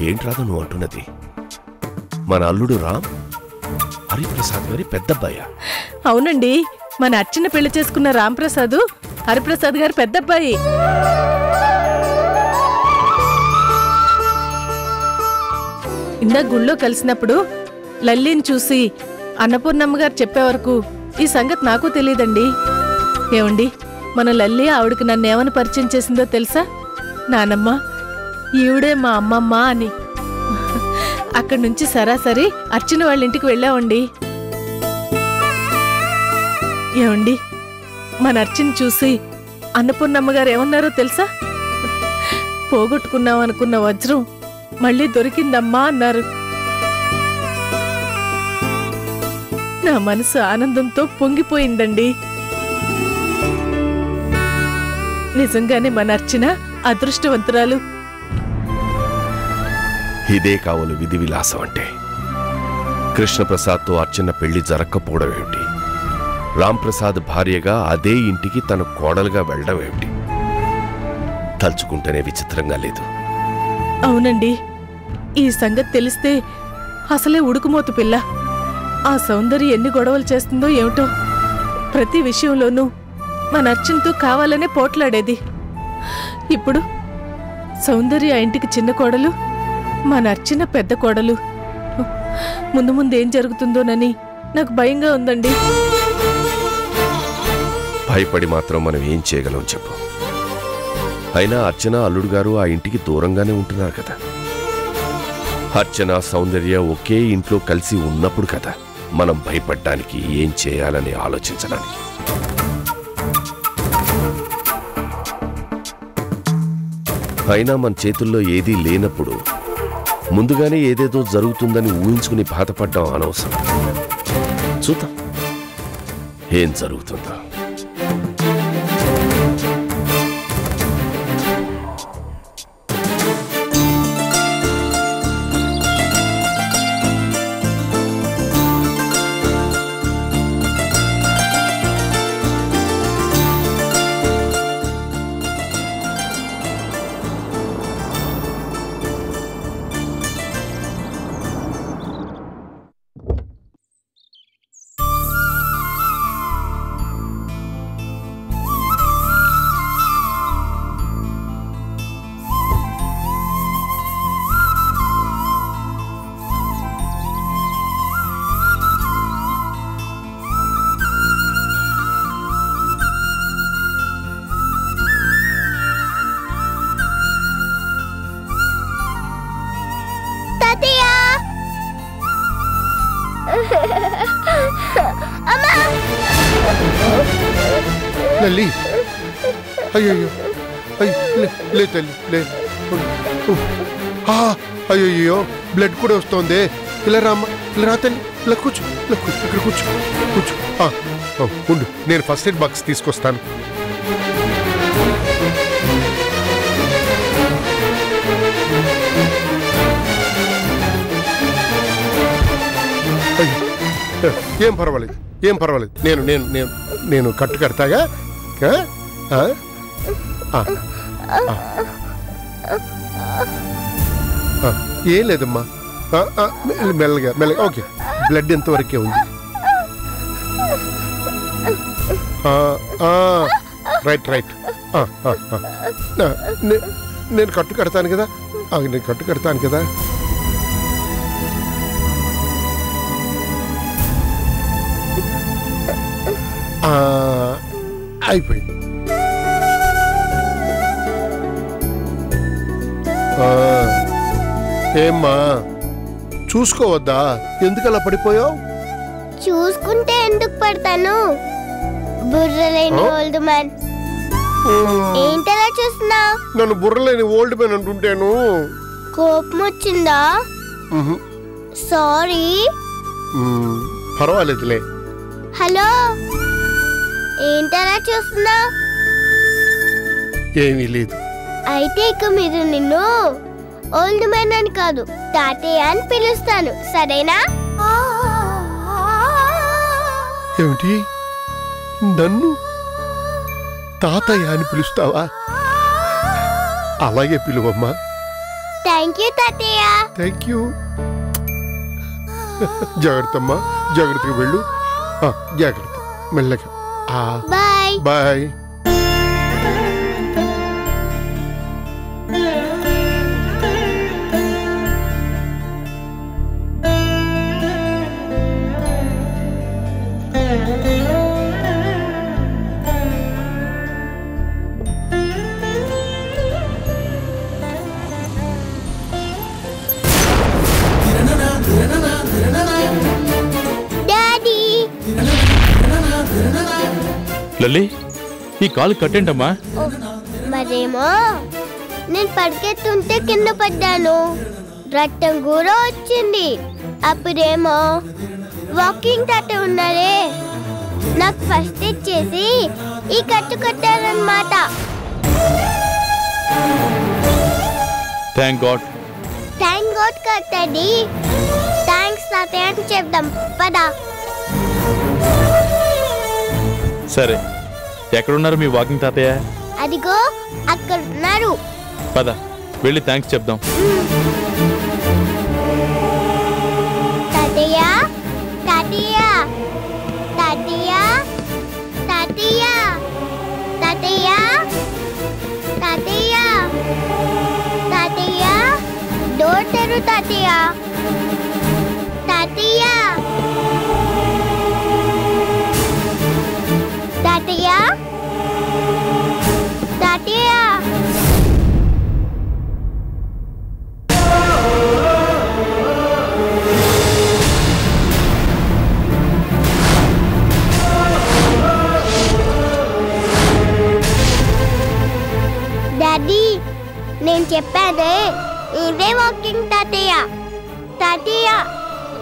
ఏంటి రాదు నువ్వు అంటున్నది? మన అల్లుడు రామ్ హరిప్రసాద్ గారి పెద్దబ్బాయ? అవునండి, మన అర్చన పెళ్లి చేసుకున్న రాంప్రసాద్ హరిప్రసాద్ గారి పెద్దబ్బాయి. ఇందా గుళ్ళో కలిసినప్పుడు లల్లిని చూసి అన్నపూర్ణమ్మ గారు చెప్పే వరకు ఈ సంగతి నాకు తెలియదండి. ఏమండి, మన లల్లి ఆవిడకి నన్నేమని పరిచయం చేసిందో తెలుసా? నానమ్మ, ఈవిడే మా అమ్మమ్మ అని. అక్కడి నుంచి సరాసరి అర్చన వాళ్ళ ఇంటికి వెళ్ళామండి. ఏమండి, మన అర్చన చూసి అన్నపూర్ణమ్మ గారు ఏమన్నారో తెలుసా? పోగొట్టుకున్నాం అనుకున్న వజ్రం మళ్ళీ దొరికిందమ్మా అన్నారు. నా మనసు ఆనందంతో పొంగిపోయిందండి. నిజంగానే మన అర్చన అదృష్టవంతురాలు. ఇదే కావాలి విధి విలాసం అంటే. కృష్ణప్రసాద్తో అర్చన పెళ్లి జరక్కపోవడం ఏమిటి? రాంప్రసాద్ భార్యగా అదే ఇంటికి తన కోడలుగా వెళ్ళడం ఏమిటి? తలుచుకుంటేనే విచిత్రంగా లేదు. అవునండి, ఈ సంగతి తెలిస్తే అసలే ఉడుకుమోతు పిల్ల. ఆ సౌందర్య ఎన్ని గొడవలు చేస్తుందో ఏమిటో. ప్రతి విషయంలోనూ మన అర్చనతో కావాలనే పోట్లాడేది. ఇప్పుడు సౌందర్య ఆ ఇంటికి చిన్న కోడలు, మన అర్చన పెద్ద కోడలు. ముందు ముందు ఏం జరుగుతుందోనని నాకు భయంగా ఉందండి. భయపడి మాత్రం మనం ఏం చేయగలం చెప్పు? అయినా అర్చన అల్లుడు గారు ఆ ఇంటికి దూరంగానే ఉంటున్నారు కదా. అర్చన సౌందర్య ఒకే ఇంట్లో కలిసి ఉన్నప్పుడు కదా మనం భయపడ్డానికి, ఏం చేయాలని ఆలోచించడానికి. అయినా మన చేతుల్లో ఏదీ లేనప్పుడు ముందుగానే ఏదేదో జరుగుతుందని ఊహించుకుని బాధపడ్డం అనవసరం. చూద్దాం ఏం జరుగుతుందో. లల్లి, అయ్యో లే తల్లి లే. అయ్యో బ్లడ్ కూడా వస్తోంది. ఇలా రామ్మా, ఇలా రా తల్లి, ఇలా కూర్చో, ఇలా కూర్చో, ఇక్కడ కూర్చో కూర్చో. ఉండు, నేను ఫస్ట్ ఎయిడ్ బాక్స్ తీసుకొస్తాను. ఏం పర్వాలేదు, ఏం పర్వాలేదు. నేను నేను నేను నేను కట్టు కడతాగా. ఏం లేదమ్మా, మెల్లగా మెల్లగా. ఓకే, బ్లడ్ ఎంతవరకే ఉంది? Right right. నేను కట్టు కడతాను కదా, నేను కట్టు కడతాను కదా. అయిపోయింది. ఏమ్మా చూసుకోవద్దా? ఎందుకలా పడిపోయావు? చూసుకుంటే ఎందుకు పడతాను? బుర్రలేని ఓల్డ్ మ్యాన్. ఏంటలా చూస్తున్నావు? నన్ను బుర్రలేని ఓల్డ్ మ్యాన్ అంటుంటేను కోపం వచ్చిందా? సారీ. పర్వాలేదులే. హలో, ఏంటలా చూస్తున్నా? ఏమీ లేదు. అయితే ఇక మీరు నిన్ను ఓల్డ్ మ్యాన్ అని కాదు, తాతయ్య అని పిలుస్తాను, సరేనా? ఏమిటి, నన్ను తాతయ్య అని పిలుస్తావా? అలాగే పిలువమ్మా. థ్యాంక్ యూ తాతయ్య. Thank you. జాగ్రత్త అమ్మా, జాగ్రత్తగా వెళ్ళు. జాగ్రత్త, మెల్లగా. Bye bye. డాడీ. లల్లి, ఈ కాలు కట్టేంటమ్మా? మరేమో నేను పరిగెత్తుంటే కింద పడ్డాను, రక్తం కూడా వచ్చింది. అప్పుడేమో వాకింగ్ తాత ఉన్నారే, నాకు ఫస్ట్ ఎయిడ్ చేసి ఈ కట్టు కట్టారన్నమాట. Thank God. థ్యాంక్ గాడ్ కట్టండి. థ్యాంక్స్ తాతయ్య అని చెప్దాం పదా. సరే, ఎక్కడున్నారు మీ వాకింగ్ తాతయ్య? అదిగో అక్కడ ఉన్నారు. పద, వెళ్ళి థ్యాంక్స్ చెప్దాం. తాతయ్య, తాతయ్య, తాతయ్య, తాతయ్య, తాతయ్య, తాతయ్య, తాతయ్య, డోర్ తెరు తాతయ్య, తాతయ్య, తాతయ్య, తాతయ్య. డాడీ, నేను చెప్పానే, ఇదే వాకింగ్ తాతయ్య. తాతయ్య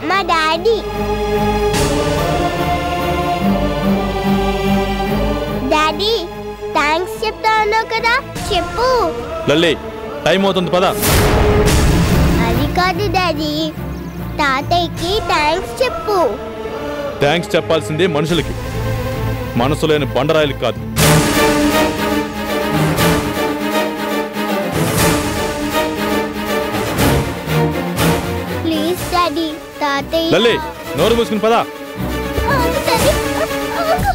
మా డాడీ. డాడీ, థ్యాంక్స్ చెప్తా అన్నావు కదా, చెప్పు. లల్లి, టైం అవుతుంది, పద. అది కాదు డాడీ, తాతయ్యకి థ్యాంక్స్ చెప్పు. థ్యాంక్స్ చెప్పాల్సిందే మనుషులకి, మనసు లేని బండరాయిలకి కాదు. ప్లీజ్ డాడీ, తాతయ్య. లల్లి, నోరు మూసుకుని పద. ఆగు డాడీ, ఆగు.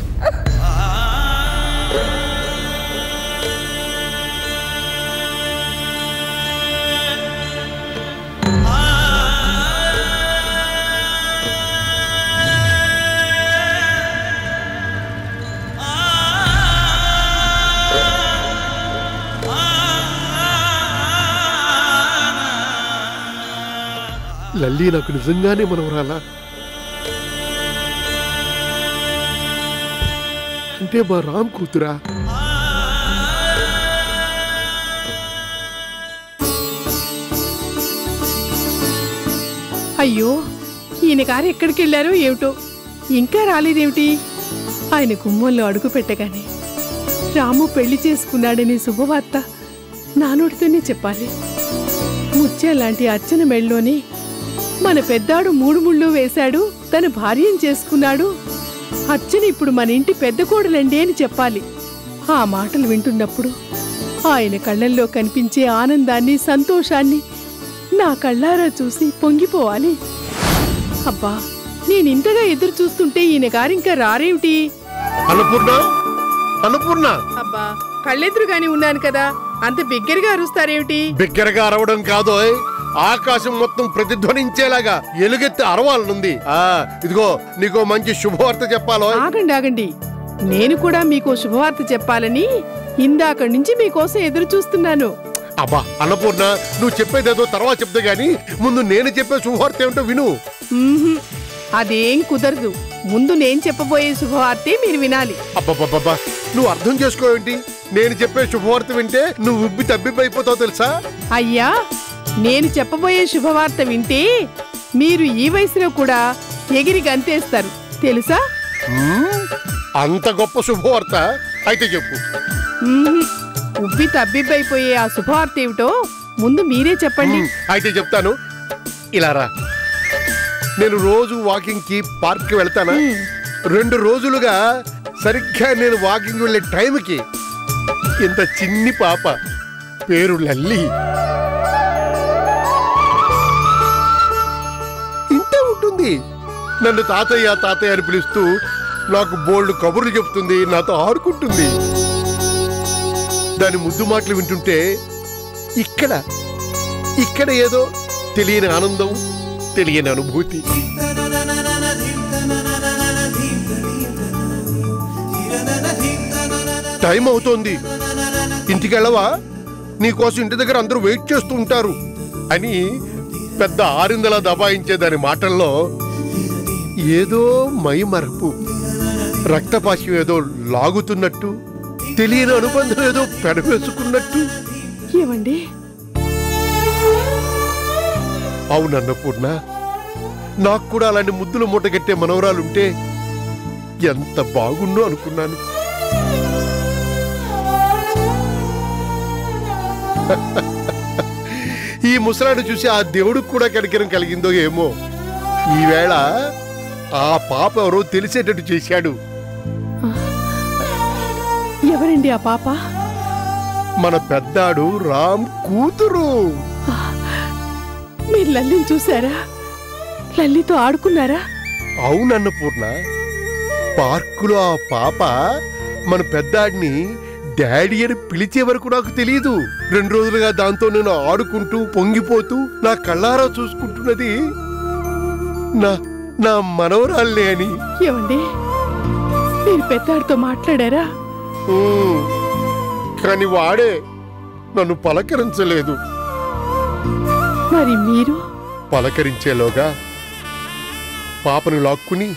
లల్లి నాకు నిజంగానే మనవరాలా? అంటే మా రామ్ కూతురా? అయ్యో, ఈయన గారు ఎక్కడికి వెళ్ళారో ఏమిటో, ఇంకా రాలేదేమిటి? ఆయన గుమ్మంలో అడుగు పెట్టగానే రాము పెళ్లి చేసుకున్నాడనే శుభవార్త నా నోటితోనే చెప్పాలి. ముత్యాలాంటి అర్చన మెళ్ళలోనే మన పెద్దాడు 3 ముళ్ళు వేశాడు, తన భార్యను చేసుకున్నాడు, అర్చన ఇప్పుడు మన ఇంటి పెద్ద కోడలండి అని చెప్పాలి. ఆ మాటలు వింటున్నప్పుడు ఆయన కళ్ళల్లో కనిపించే ఆనందాన్ని, సంతోషాన్ని నా కళ్ళారా చూసి పొంగిపోవాలి. అబ్బా, నేనింతగా ఎదురు చూస్తుంటే ఈయన గారింకా రారేమిటి? అన్నపూర్ణ, అన్నపూర్ణ. అబ్బా, కళ్ళెదురుగాని ఉన్నాను కదా, అంత బిగ్గరగా అరుస్తారేమిటి? బిగ్గరగా అరవడం కాదో, ఆకాశం మొత్తం ప్రతిధ్వనించేలాగా ఎలుగెత్తి అరవాలనుంది. ఇదిగో నీకో మంచి శుభవార్త చెప్పాలో. ఆగండి ఆగండి, నేను కూడా మీకో శుభవార్త చెప్పాలని ఇందాక నుంచి మీకోసం ఎదురు చూస్తున్నాను. అబ్బా అన్నపూర్ణ, నువ్వు చెప్పేదేదో తర్వాత చెప్తే గాని ముందు నేను చెప్పే శుభవార్త ఏమిటో విను. అదేం కుదరదు, ముందు నేను చెప్పబోయే శుభవార్తే మీరు వినాలి. అబ్బబ్బబ్బా, నువ్వు అర్థం చేసుకోవేంటి? నేను చెప్పే శుభవార్త వింటే నువ్వు ఉబ్బి తబ్బిబ్బైపోతావు తెలుసా? అయ్యా, నేను చెప్పబోయే శుభవార్త వింటే మీరు ఈ వయసులో కూడా ఎగిరి గంతేస్తారు తెలుసా? అంత గొప్ప శుభవార్త అయితే చెప్పు. ఉబ్బి తబ్బిబ్బైపోయే ఆ శుభవార్త ఏమిటో ముందు మీరే చెప్పండి. అయితే చెప్తాను, ఇలా రా. నేను రోజు వాకింగ్ కి పార్క్ కి వెళ్తానా? 2 రోజులుగా సరిగ్గా నేను వాకింగ్ వెళ్ళే టైంకి ఇంత చిన్ని పాప, పేరు లల్లి, నన్ను తాతయ్య తాతయ్య అని పిలుస్తూ నాకు బోల్డ్ కబుర్లు చెప్తుంది, నాతో ఆడుకుంటుంది. దాని ముద్దు మాటలు వింటుంటే ఇక్కడ ఏదో తెలియని ఆనందం, తెలియని అనుభూతి. టైం అవుతోంది, ఇంటికెళ్ళవా? నీకోసం ఇంటి దగ్గర అందరూ వెయిట్ చేస్తూ ఉంటారు అని పెద్ద ఆరిందలా దబాయించే దాని మాటల్లో ఏదో మైమరపు, రక్తపాశం ఏదో లాగుతున్నట్టు, తెలియని అనుబంధం ఏదో పెనవేసుకున్నట్టు. ఏమండి? అవునన్నపూర్ణ, నాకు కూడా అలాంటి ముద్దులు మూటగట్టే మనవరాలుంటే ఎంత బాగుండో అనుకున్నాను. ఈ ముసలాడు చూసి ఆ దేవుడికి కూడా కనికరం కలిగిందో ఏమో. ఈవేళ ఆ పాప ఎవరో తెలిసేటట్టు చేశాడు. ఎవరండి ఆ పాప? మన పెద్దాడు రామ్ కూతురు. మీరు లల్లిని చూసారా? లల్లితో ఆడుకున్నారా? అవునన్నపూర్ణ, పార్కులో ఆ పాప మన పెద్దాడిని డాడీ అని పిలిచే వరకు నాకు తెలియదు. 2 రోజులుగా దాంతో నేను ఆడుకుంటూ పొంగిపోతూ నా కళ్ళారా చూసుకుంటున్నది నా మనవరాల్నే అని. ఏమండి, మీరు పెద్దాడితో మాట్లాడారా? కానీ వాడే నన్ను పలకరించలేదు. మరి మీరు? పలకరించేలోగా పాపను లాక్కుని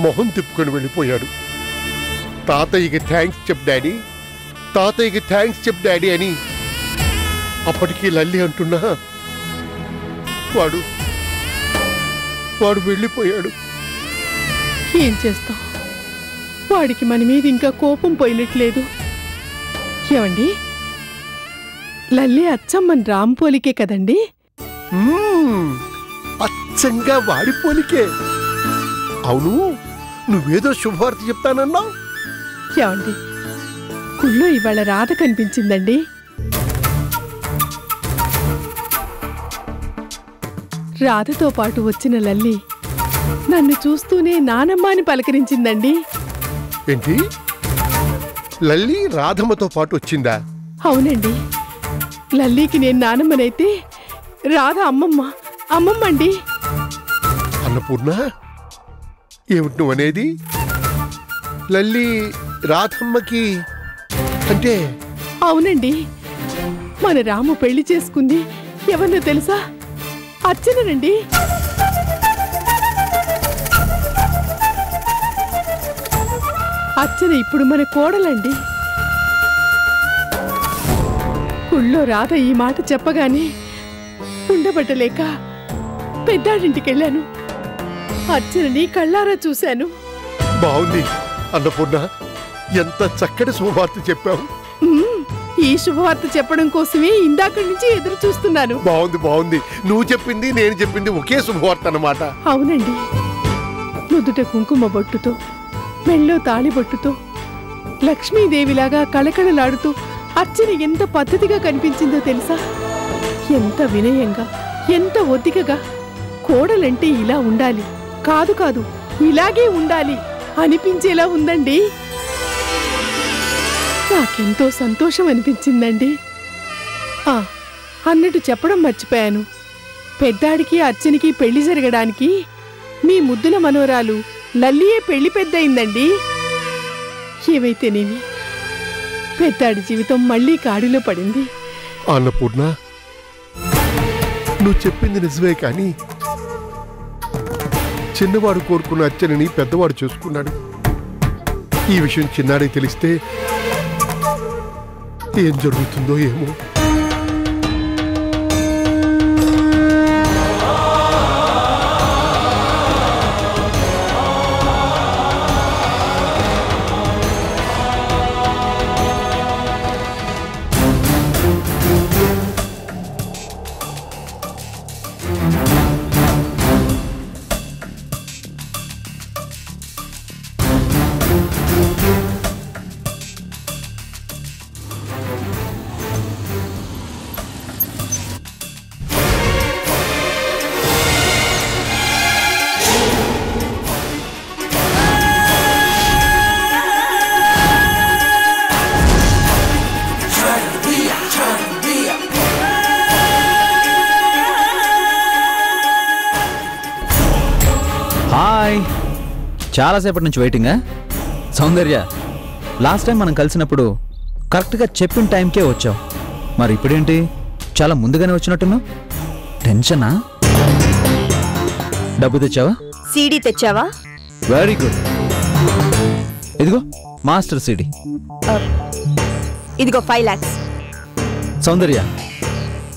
మొహం తిప్పుకొని వెళ్ళిపోయాడు. తాతయ్యకి థ్యాంక్స్ చెప్ డాడీ, తాతయ్యకి థ్యాంక్స్ చెప్ డాడీ అని. అప్పటికీ లల్లి అంటున్నా వాడు వెళ్ళిపోయాడు. ఏం చేస్తాం, వాడికి మన మీద ఇంకా కోపం పోయినట్లేదు. ఏమండి, లల్లి అచ్చమ్మన్ రాంపోలికే కదండి? అచ్చంగా వాడిపోలికే. అవును, నువ్వేదో శుభవార్త చెప్తానన్నావు. ఏమండి, గుళ్ళో ఇవాళ రాధ కనిపించిందండి. రాధతో పాటు వచ్చిన లల్లి నన్ను చూస్తూనే నానమ్మ అని పలకరించిందండి. ఏంటి, లల్లి రాధమ్మతో పాటు వచ్చిందా? అవునండి, లల్లికి నేను నానమ్మనైతే రాధ అమ్మమ్మ అండి. అన్నపూర్ణ, ఏమిటి నువ్వనేది? లల్లి రాధమ్మకి అంటే? అవునండి, మన రాము పెళ్లి చేసుకుంది ఎవరినో తెలుసా? అర్చననండి. అర్చన ఇప్పుడు మన కోడలండి. ఊళ్ళో రాధ ఈ మాట చెప్పగానే ఉండబట్టలేక పెద్దాడింటికెళ్ళాను. అర్చనని కళ్ళారా చూశాను. బాగుంది అన్నపూర్ణ, ఎంత చక్కటి శుభవార్త చెప్పావు. ఈ శుభవార్త చెప్పడం కోసమే ఇందాక నుంచి ఎదురు చూస్తున్నాను. బాగుంది. నువ్వు చెప్పింది నేను చెప్పింది ఒకే శుభవార్త అన్నమాట. అవునండి, నుదుట కుంకుమ బొట్టుతో, మెళ్ళో తాళిబొట్టుతో, లక్ష్మీదేవిలాగా కళకళలాడుతూ అర్చన ఎంత పద్ధతిగా కనిపించిందో తెలుసా? ఎంత వినయంగా, ఎంత ఒత్తికగా. కోడలంటే ఇలా ఉండాలి, కాదు ఇలాగే ఉండాలి అనిపించేలా ఉందండి. నాకెంతో సంతోషం అనిపించిందండి. అన్నట్టు చెప్పడం మర్చిపోయాను. పెద్దాడికి అర్చనకి పెళ్లి జరగడానికి మీ ముద్దుల మనోరాలు లల్లియే పెళ్లి పెద్దయిందండి. ఏమైతేనేమి పెద్దాడి జీవితం మళ్లీ కాడిలో పడింది. అన్నపూర్ణ, నువ్వు చెప్పింది నిజమే, కానీ చిన్నవాడు కోరుకున్న అర్చనని పెద్దవాడు చూసుకున్నాడు. ఈ విషయం చిన్నాడికి తెలిస్తే ఏం జరుగుతుందో ఏమో. చాలాసేపటి నుంచి వెయిటింగా? సౌందర్య, లాస్ట్ టైం మనం కలిసినప్పుడు కరెక్ట్గా చెప్పిన టైంకే వచ్చావు. మరి ఇప్పుడేంటి చాలా ముందుగానే వచ్చినట్టున్నావు? టెన్షనా? డబ్బు తెచ్చావా? సీడీ తెచ్చావా? Very good. ఇదిగో మాస్టర్ సీడీ. ఇదిగో 5 lakhs. సౌందర్య,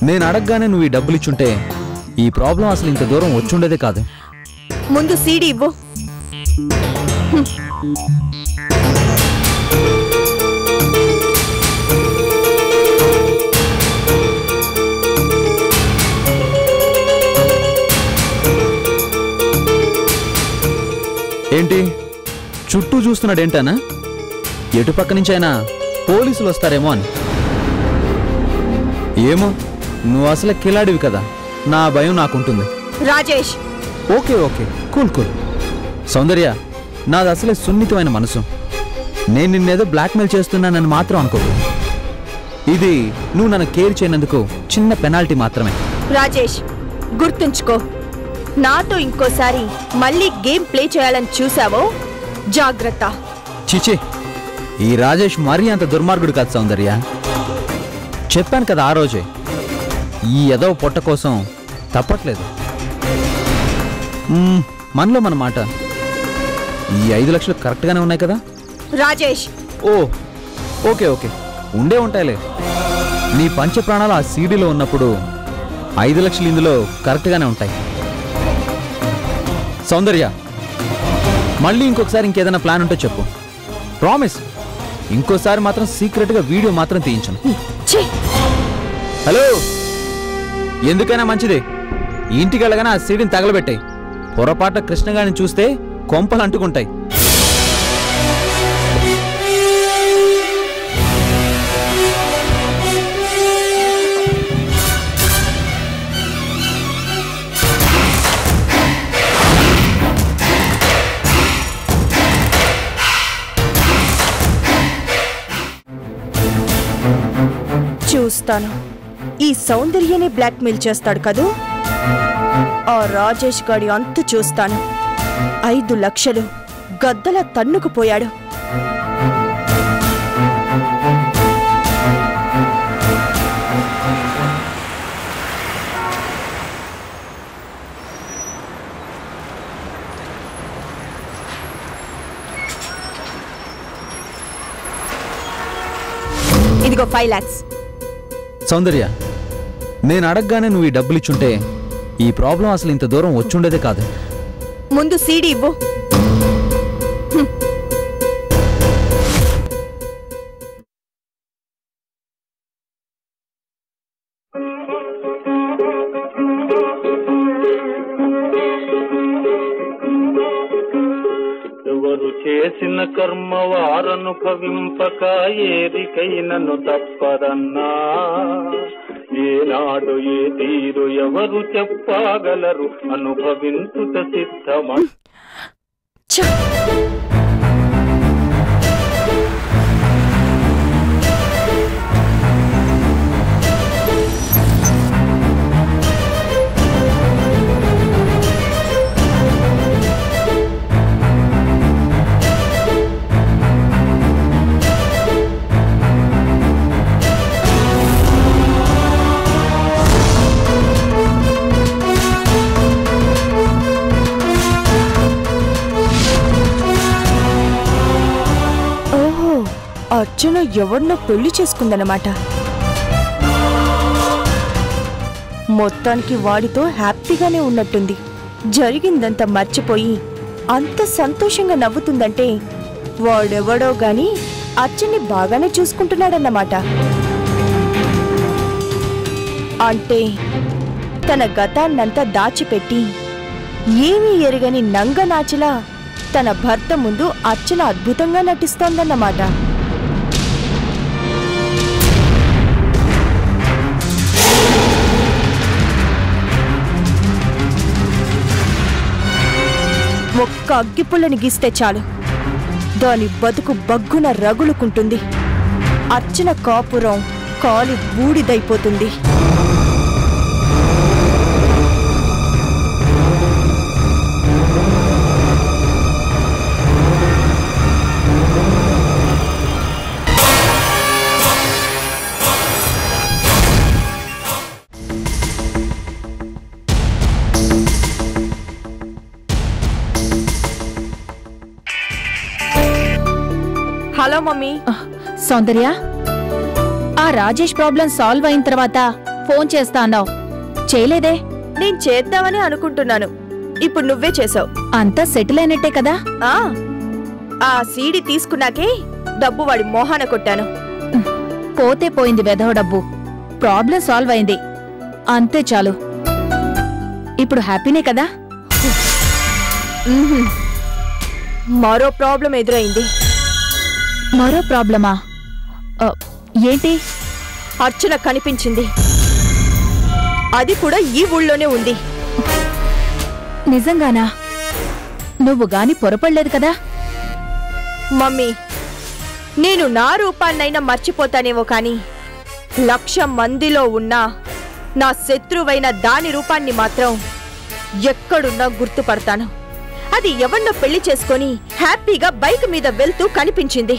నేను అడగగానే నువ్వు ఈ డబ్బులు ఇచ్చుంటే ఈ ప్రాబ్లం అసలు ఇంత దూరం వచ్చుండేదే కాదు. ముందు సీడీ ఇవ్వు. ఏంటి చుట్టూ చూస్తున్నాడేంటానా? ఎటుపక్క నుంచి అయినా పోలీసులు వస్తారేమో అని. ఏమో, నువ్వు అసలే కిలాడివి కదా, నా భయం నాకుంటుంది. Rajesh, okay okay, cool cool. Soundarya, నాది అసలే సున్నితమైన మనసు. నేను నిన్నేదో బ్లాక్మెయిల్ చేస్తున్నానని మాత్రం అనుకోకు. ఇది నువ్వు నన్ను కేర్ చేయనందుకు చిన్న పెనాల్టీ మాత్రమే. రాజేష్, గుర్తుంచుకో, నాతో ఇంకోసారి మళ్ళీ గేమ్ ప్లే చేయాలని చూసావో జాగ్రత్త. చిచి, ఈ రాజేష్ మరీ అంత దుర్మార్గుడు కాదు సౌందర్య. చెప్పాను కదా ఆ రోజే, ఈ ఎదవ పొట్ట కోసం తప్పట్లేదు. మనలో మన మాట. ఈ 5 లక్షలు కరెక్ట్గానే ఉన్నాయి కదా? రాజేష్, ఓ ఓకే ఓకే, ఉండే ఉంటాయిలే. నీ పంచ ప్రాణాలు ఆ సీడీలో ఉన్నప్పుడు 5 లక్షలు ఇందులో కరెక్ట్గానే ఉంటాయి. సౌందర్య, మళ్ళీ ఇంకొకసారి ఇంకేదైనా ప్లాన్ ఉంటే చెప్పు. ప్రామిస్, ఇంకోసారి మాత్రం సీక్రెట్గా వీడియో మాత్రం తీయించను. హలో, ఎందుకైనా మంచిది ఇంటికి వెళ్ళగానే ఆ సీడీని తగలబెట్టాయి. పొరపాట కృష్ణగారిని చూస్తే కొంపలు అంటుకుంటాయి. చూస్తాను, ఈ సౌందర్యని బ్లాక్మెయిల్ చేస్తాడు కదూ. ఆ రాజేష్ గాడి అంతు చూస్తాను. 5 లక్షలు గద్దల తన్నుకుపోయాడు. ఇదిగో 5 lakhs. సౌందర్య, నేను అడగగానే నువ్వు ఈ డబ్బులు ఇచ్చుంటే ఈ ప్రాబ్లం అసలు ఇంత దూరం వచ్చుండేదే కాదు. ముందు సీడీ ఇవ్వు. ఎవరు చేసిన కర్మ వారనుభవింపక ఏరికైనను తప్పదన్నా. ఏనాడు ఏ తీరు ఎవరు చెప్పగలరు, అనుభవించుట సిద్ధమా. అర్చన ఎవరినో పెళ్లి చేసుకుందన్నమాట. మొత్తానికి వాడితో హ్యాపీగానే ఉన్నట్టుంది. జరిగిందంతా మర్చిపోయి అంత సంతోషంగా నవ్వుతుందంటే వాడెవడో గాని అర్చన్ని బాగానే చూసుకుంటున్నాడన్నమాట. అంటే తన గతాన్నంతా దాచిపెట్టి ఏమీ ఎరగని నంగనాచిలా తన భర్త ముందు అర్చన అద్భుతంగా నటిస్తోందన్నమాట. ఒక్క అగ్గిపుల్లని గీస్తే చాలు, దాని బతుకు బగ్గున రగులుకుంటుంది. అర్చన కాపురం కాలి బూడిదైపోతుంది. Hello mummy. సౌందర్య, ఆ రాజేష్ ప్రాబ్లం సాల్వ్ అయిన తర్వాత ఫోన్ చేస్తా అన్నావు, చేయలేదే? నేను చేద్దామని అనుకుంటున్నాను, ఇప్పుడు నువ్వే చేసావు. అంతా సెటిల్ అయినట్టే కదా? ఆ సీడీ తీసుకున్నాకే డబ్బు వాడి మోహాన కొట్టాను. పోతే పోయింది వెధవ డబ్బు, ప్రాబ్లం సాల్వ్ అయింది, అంతే చాలు. ఇప్పుడు హ్యాపీనే కదా? మరో ప్రాబ్లం ఎదురైంది. మరో ప్రాబ్లమా? ఏంటి? అర్చన కనిపించింది, అది కూడా ఈ ఊళ్ళోనే ఉంది. నిజంగానా? నువ్వు గాని పొరపడలేదు కదా? మమ్మీ, నేను నా రూపాన్నైనా మర్చిపోతానేమో కాని 1,00,000 మందిలో ఉన్నా నా శత్రువైన దాని రూపాన్ని మాత్రం ఎక్కడున్నా గుర్తుపడతాను. అది ఎవరినో పెళ్లి చేసుకొని హ్యాపీగా బైక్ మీద వెళ్తూ కనిపించింది.